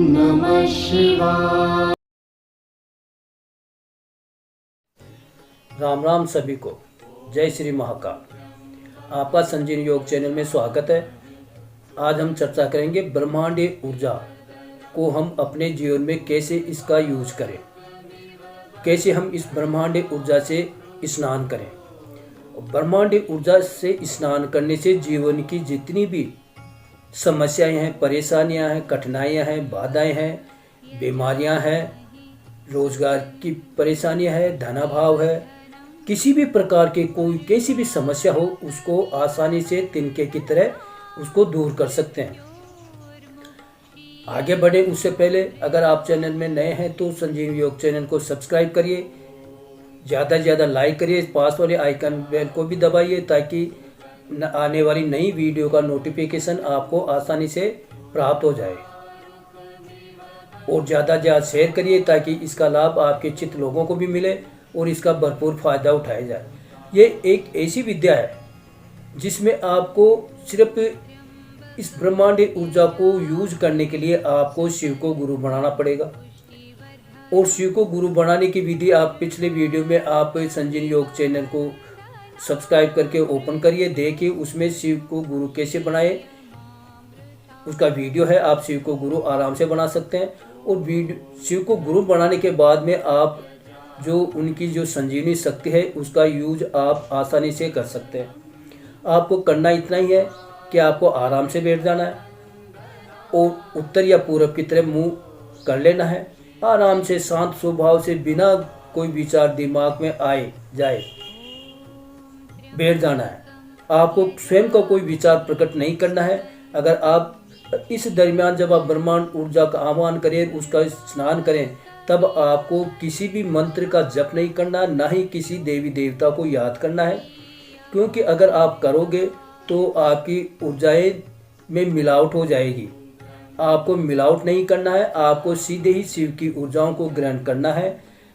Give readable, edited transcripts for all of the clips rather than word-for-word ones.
नमः शिवाय। राम राम सभी को, जय श्री महाकाल। आपका संजीवनी योग चैनल में स्वागत है। आज हम चर्चा करेंगे ब्रह्मांडीय ऊर्जा को हम अपने जीवन में कैसे इसका यूज करें, कैसे हम इस ब्रह्मांडीय ऊर्जा से स्नान करें। ब्रह्मांडीय ऊर्जा से स्नान करने से जीवन की जितनी भी समस्याएं हैं, परेशानियां हैं, कठिनाइयां हैं, बाधाएं हैं, बीमारियां हैं, रोजगार की परेशानियां हैं, धनाभाव है, किसी भी प्रकार की कोई कैसी भी समस्या हो उसको आसानी से तिनके की तरह उसको दूर कर सकते हैं। आगे बढ़े उससे पहले अगर आप चैनल में नए हैं तो संजीव योग चैनल को सब्सक्राइब करिए, ज़्यादा से ज़्यादा लाइक करिए, पास वाले आइकन बेल को भी दबाइए ताकि आने वाली नई वीडियो का नोटिफिकेशन आपको आसानी से प्राप्त हो जाए। और ज़्यादा से ज़्यादा शेयर करिए ताकि इसका लाभ आपके चित्त लोगों को भी मिले और इसका भरपूर फायदा उठाया जाए। ये एक ऐसी विद्या है जिसमें आपको सिर्फ इस ब्रह्मांडीय ऊर्जा को यूज करने के लिए आपको शिव को गुरु बनाना पड़ेगा। और शिव को गुरु बनाने की विधि आप पिछले वीडियो में आप संजीवनी योग चैनल को सब्सक्राइब करके ओपन करिए, देखिए उसमें शिव को गुरु कैसे बनाए उसका वीडियो है। आप शिव को गुरु आराम से बना सकते हैं। और शिव को गुरु बनाने के बाद में आप जो उनकी जो संजीवनी शक्ति है उसका यूज आप आसानी से कर सकते हैं। आपको करना इतना ही है कि आपको आराम से बैठ जाना है और उत्तर या पूरब की तरफ मुंह कर लेना है। आराम से शांत स्वभाव से बिना कोई विचार दिमाग में आए जाए बैठ जाना है। आपको स्वयं का कोई विचार प्रकट नहीं करना है। अगर आप इस दरमियान जब आप ब्रह्मांड ऊर्जा का आह्वान करें, उसका स्नान करें, तब आपको किसी भी मंत्र का जप नहीं करना, ना ही किसी देवी देवता को याद करना है। क्योंकि अगर आप करोगे तो आपकी ऊर्जाएं में मिलावट हो जाएगी। आपको मिलावट नहीं करना है, आपको सीधे ही शिव की ऊर्जाओं को ग्रहण करना है।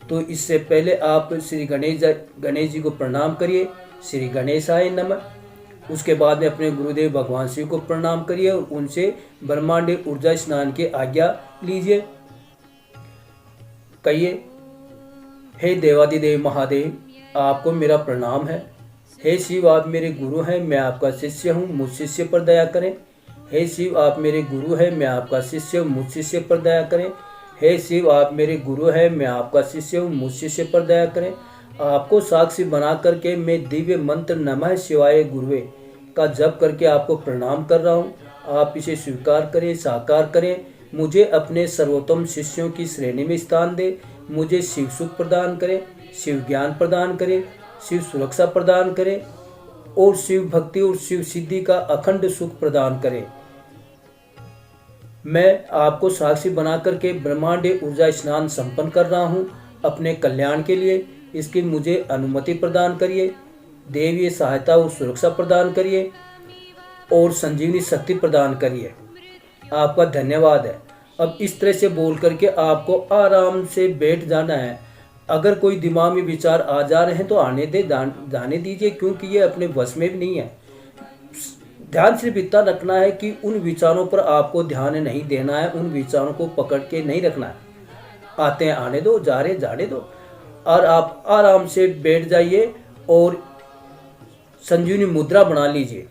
तो इससे पहले आप श्री गणेश जी को प्रणाम करिए, श्री गणेशाय नमः। उसके बाद में अपने गुरुदेव भगवान शिव को प्रणाम करिए और उनसे ब्रह्मांडीय ऊर्जा स्नान की आज्ञा लीजिए। कहिए, हे देवादिदेव महादेव, आपको मेरा प्रणाम है। हे शिव, आप मेरे गुरु हैं, मैं आपका शिष्य हूँ, मुझ शिष्य पर दया करें। हे शिव, आप मेरे गुरु हैं, मैं आपका शिष्य हूँ, मुझ शिष्य पर दया करें। हे शिव, आप मेरे गुरु हैं, मैं आपका शिष्य हूँ, मुझ शिष्य पर दया करें। आपको साक्षी बना करके मैं दिव्य मंत्र नमः शिवाय गुरुवे का जप करके आपको प्रणाम कर रहा हूँ। आप इसे स्वीकार करें, साकार करें। मुझे अपने सर्वोत्तम शिष्यों की श्रेणी में स्थान दे। मुझे शिव सुख प्रदान करें, शिव ज्ञान प्रदान करें, शिव सुरक्षा प्रदान करें और शिव भक्ति और शिव सिद्धि का अखंड सुख प्रदान करें। मैं आपको साक्षी बना करके ब्रह्मांडीय ऊर्जा स्नान संपन्न कर रहा हूँ अपने कल्याण के लिए। इसकी मुझे अनुमति प्रदान करिए, देवीय सहायता और सुरक्षा प्रदान करिए और संजीवनी शक्ति प्रदान करिए। आपका धन्यवाद है। अब इस तरह से बोल करके आपको आराम से बैठ जाना है। अगर कोई दिमाग में विचार आ जा रहे हैं तो जाने दीजिए, क्योंकि ये अपने वश में भी नहीं है। ध्यान सिर्फ इतना रखना है कि उन विचारों पर आपको ध्यान नहीं देना है, उन विचारों को पकड़ के नहीं रखना है। आते हैं आने दो, जा रहे जाने दो। और आप आराम से बैठ जाइए और संजीवनी मुद्रा बना लीजिए।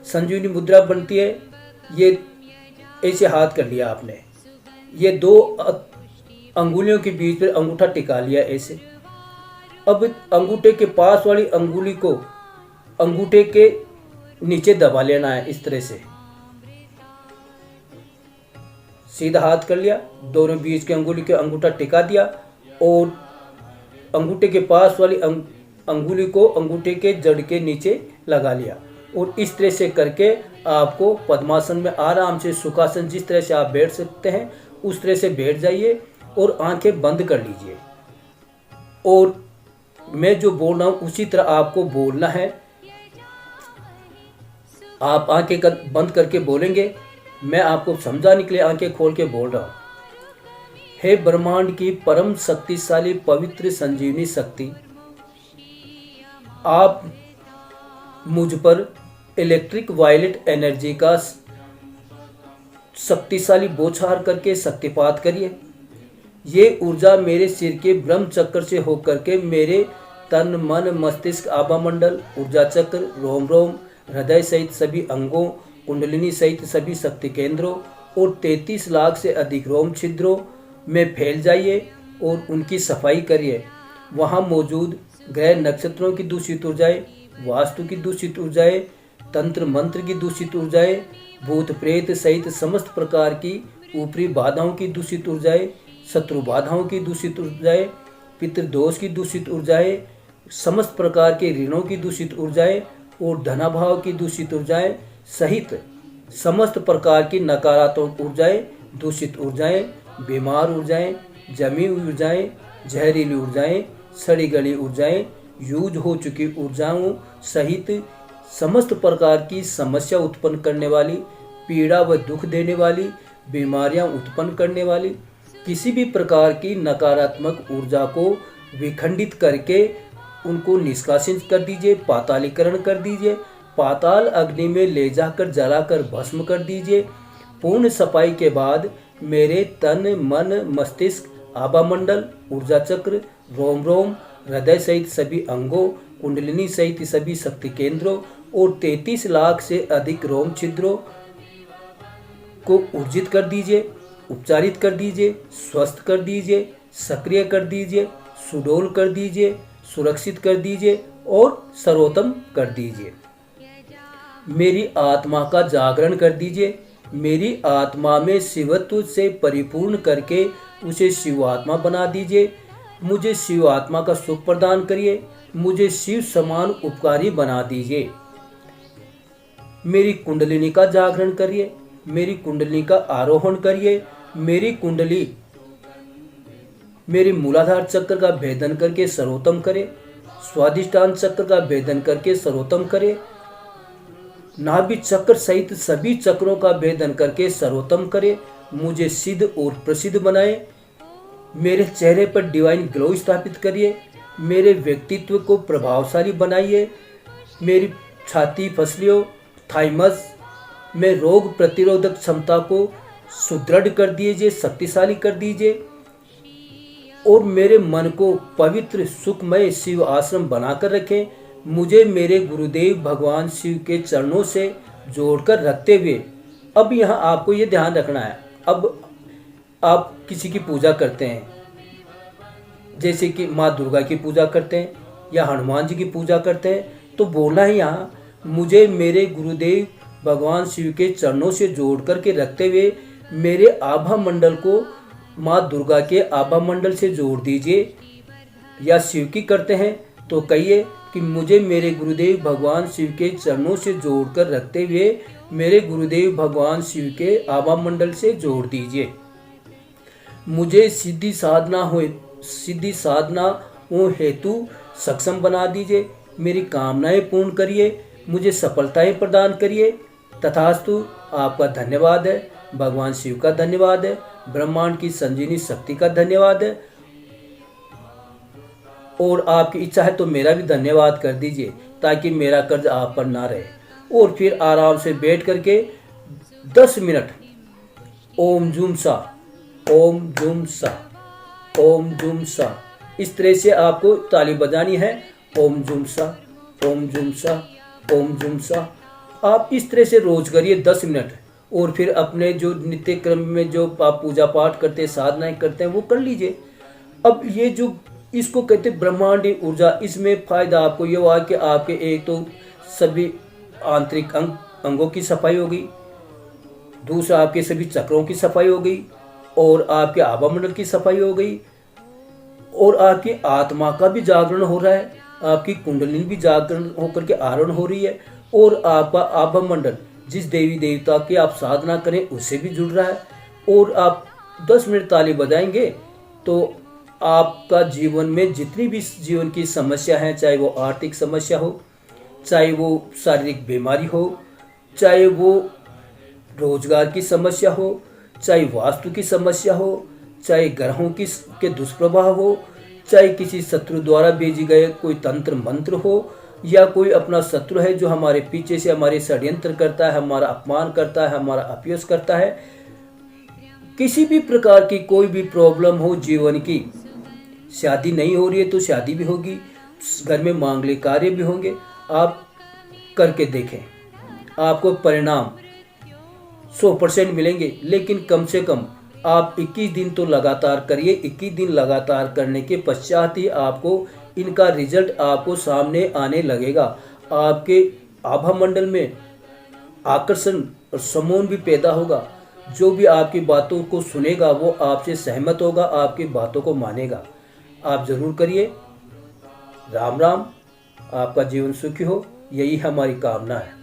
संजीवनी मुद्रा बनती है, ये ऐसे हाथ कर लिया आपने, ये दो अंगुलियों के बीच में अंगूठा टिका लिया ऐसे। अब अंगूठे के पास वाली अंगुली को अंगूठे के नीचे दबा लेना है इस तरह से। सीधा हाथ कर लिया, दोनों बीच के अंगुली के अंगूठा टिका दिया और अंगूठे के पास वाली अंगुली को अंगूठे के जड़ के नीचे लगा लिया। और इस तरह से करके आपको पद्मासन में आराम से, सुखासन जिस तरह से आप बैठ सकते हैं उस तरह से बैठ जाइए और आंखें बंद कर लीजिए। और मैं जो बोल रहा हूँ उसी तरह आपको बोलना है। आप आंखें बंद करके बोलेंगे, मैं आपको समझाने के लिए आंखें खोल के बोल रहा हूँ। हे ब्रह्मांड की परम शक्तिशाली पवित्र संजीवनी शक्ति, आप मुझ पर इलेक्ट्रिक वायलेट एनर्जी का शक्तिशाली बौछार करके शक्तिपात करिए। ये ऊर्जा मेरे सिर के ब्रह्म चक्र से होकर के मेरे तन मन मस्तिष्क आभा मंडल ऊर्जा चक्र रोम रोम हृदय सहित सभी अंगों कुंडलिनी सहित सभी शक्ति केंद्रों और 33 लाख से अधिक रोम छिद्रों में फैल जाइए और उनकी सफाई करिए। वहाँ मौजूद ग्रह नक्षत्रों की दूषित ऊर्जाएं, वास्तु की दूषित ऊर्जाएं, तंत्र मंत्र की दूषित ऊर्जाएं, भूत प्रेत सहित समस्त प्रकार की ऊपरी बाधाओं की दूषित ऊर्जाएं, शत्रु बाधाओं की दूषित ऊर्जाएं, पितृदोष की दूषित ऊर्जाएं, समस्त प्रकार के ऋणों की दूषित ऊर्जाएं और धनाभाव की दूषित ऊर्जाएं सहित समस्त प्रकार की नकारात्मक ऊर्जाएं, दूषित ऊर्जाएं, बीमार ऊर्जाएं, जमी हुई ऊर्जाएं, जहरीली ऊर्जाएं, सड़ी गली ऊर्जाएं, यूज हो चुकी ऊर्जाओं सहित समस्त प्रकार की समस्या उत्पन्न करने वाली, पीड़ा व दुख देने वाली, बीमारियां उत्पन्न करने वाली किसी भी प्रकार की नकारात्मक ऊर्जा को विखंडित करके उनको निष्कासित कर दीजिए, पातालीकरण कर दीजिए, पाताल अग्नि में ले जाकर जलाकर भस्म कर दीजिए। पूर्ण सफाई के बाद मेरे तन मन मस्तिष्क आभा मंडल ऊर्जा चक्र रोम रोम हृदय सहित सभी अंगों कुंडलिनी सहित सभी शक्ति केंद्रों और 33 लाख से अधिक रोम छिद्रों को ऊर्जित कर दीजिए, उपचारित कर दीजिए, स्वस्थ कर दीजिए, सक्रिय कर दीजिए, सुडौल कर दीजिए, सुरक्षित कर दीजिए और सर्वोत्तम कर दीजिए। मेरी आत्मा का जागरण कर दीजिए। मेरी आत्मा में शिवत्व से परिपूर्ण करके उसे शिवात्मा बना दीजिए। मुझे शिव आत्मा का सुख प्रदान करिए। मुझे शिव समान उपकारी बना दीजिए। मेरी कुंडलिनी का जागरण करिए। मेरी कुंडलिनी का आरोहण करिए। मेरी कुंडली मेरे मूलाधार चक्र का भेदन करके सर्वोत्तम करे। स्वादिष्टान चक्र का भेदन करके सर्वोत्तम करे। नाभि चक्र सहित सभी चक्रों का भेदन करके सर्वोत्तम करे। मुझे सिद्ध और प्रसिद्ध बनाए। मेरे चेहरे पर डिवाइन ग्लो स्थापित करिए। मेरे व्यक्तित्व को प्रभावशाली बनाइए। मेरी छाती फसलियों थाइमस में रोग प्रतिरोधक क्षमता को सुदृढ़ कर दीजिए, शक्तिशाली कर दीजिए और मेरे मन को पवित्र सुखमय शिव आश्रम बनाकर रखें। मुझे मेरे गुरुदेव भगवान शिव के चरणों से जोड़कर रखते हुए अब यहाँ आपको ये ध्यान रखना है। अब आप किसी की पूजा करते हैं, जैसे कि माँ दुर्गा की पूजा करते हैं या हनुमान जी की पूजा करते हैं, तो बोलना है यहाँ मुझे मेरे गुरुदेव भगवान शिव के चरणों से जोड़ करके रखते हुए मेरे आभा मंडल को माँ दुर्गा के आभा मंडल से जोड़ दीजिए। या शिव की करते हैं तो कहिए कि मुझे मेरे गुरुदेव भगवान शिव के चरणों से जोड़कर रखते हुए मेरे गुरुदेव भगवान शिव के आभा मंडल से जोड़ दीजिए। मुझे सीधी साधना हेतु सक्षम बना दीजिए। मेरी कामनाएं पूर्ण करिए। मुझे सफलताएं प्रदान करिए। तथास्तु। आपका धन्यवाद है, भगवान शिव का धन्यवाद है, ब्रह्मांड की संजीवनी शक्ति का धन्यवाद है और आपकी इच्छा है तो मेरा भी धन्यवाद कर दीजिए ताकि मेरा कर्ज आप पर ना रहे। और फिर आराम से बैठ करके 10 मिनट ओम जूम सा, ओम जूम सा, ओम जूम सा, इस तरह से आपको ताली बजानी है। ओम जूम सा, ओम जूम सा, ओम जूम सा। आप इस तरह से रोज करिए 10 मिनट। और फिर अपने जो नित्य क्रम में जो आप पूजा पाठ करते हैं, साधनाएं करते हैं, वो कर लीजिए। अब ये जो इसको कहते हैं ब्रह्मांडी ऊर्जा, इसमें फायदा आपको ये हुआ कि आपके एक तो सभी आंतरिक अंगों की सफाई हो गई, दूसरा आपके सभी चक्रों की सफाई हो गई और आपके आभा मंडल की सफाई हो गई और आपकी आत्मा का भी जागरण हो रहा है, आपकी कुंडलिनी भी जागरण होकर के आरोहण हो रही है और आपका आभा मंडल जिस देवी देवता की आप साधना करें उससे भी जुड़ रहा है। और आप 10 मिनट ताली बजाएंगे तो आपका जीवन में जितनी भी जीवन की समस्या है, चाहे वो आर्थिक समस्या हो, चाहे वो शारीरिक बीमारी हो, चाहे वो रोजगार की समस्या हो, चाहे वास्तु की समस्या हो, चाहे ग्रहों के दुष्प्रभाव हो, चाहे किसी शत्रु द्वारा भेजी गए कोई तंत्र मंत्र हो या कोई अपना शत्रु है जो हमारे पीछे से हमारे षड्यंत्र करता है, हमारा अपमान करता है, हमारा अपयश करता है, किसी भी प्रकार की कोई भी प्रॉब्लम हो जीवन की, शादी नहीं हो रही है तो शादी भी होगी, घर में मांगलिक कार्य भी होंगे। आप करके देखें, आपको परिणाम 100% मिलेंगे। लेकिन कम से कम आप 21 दिन तो लगातार करिए। 21 दिन लगातार करने के पश्चात ही आपको इनका रिजल्ट आपको सामने आने लगेगा। आपके आभा मंडल में आकर्षण और समोन भी पैदा होगा। जो भी आपकी बातों को सुनेगा वो आपसे सहमत होगा, आपकी बातों को मानेगा। आप जरूर करिए। राम राम। आपका जीवन सुखी हो, यही हमारी कामना है।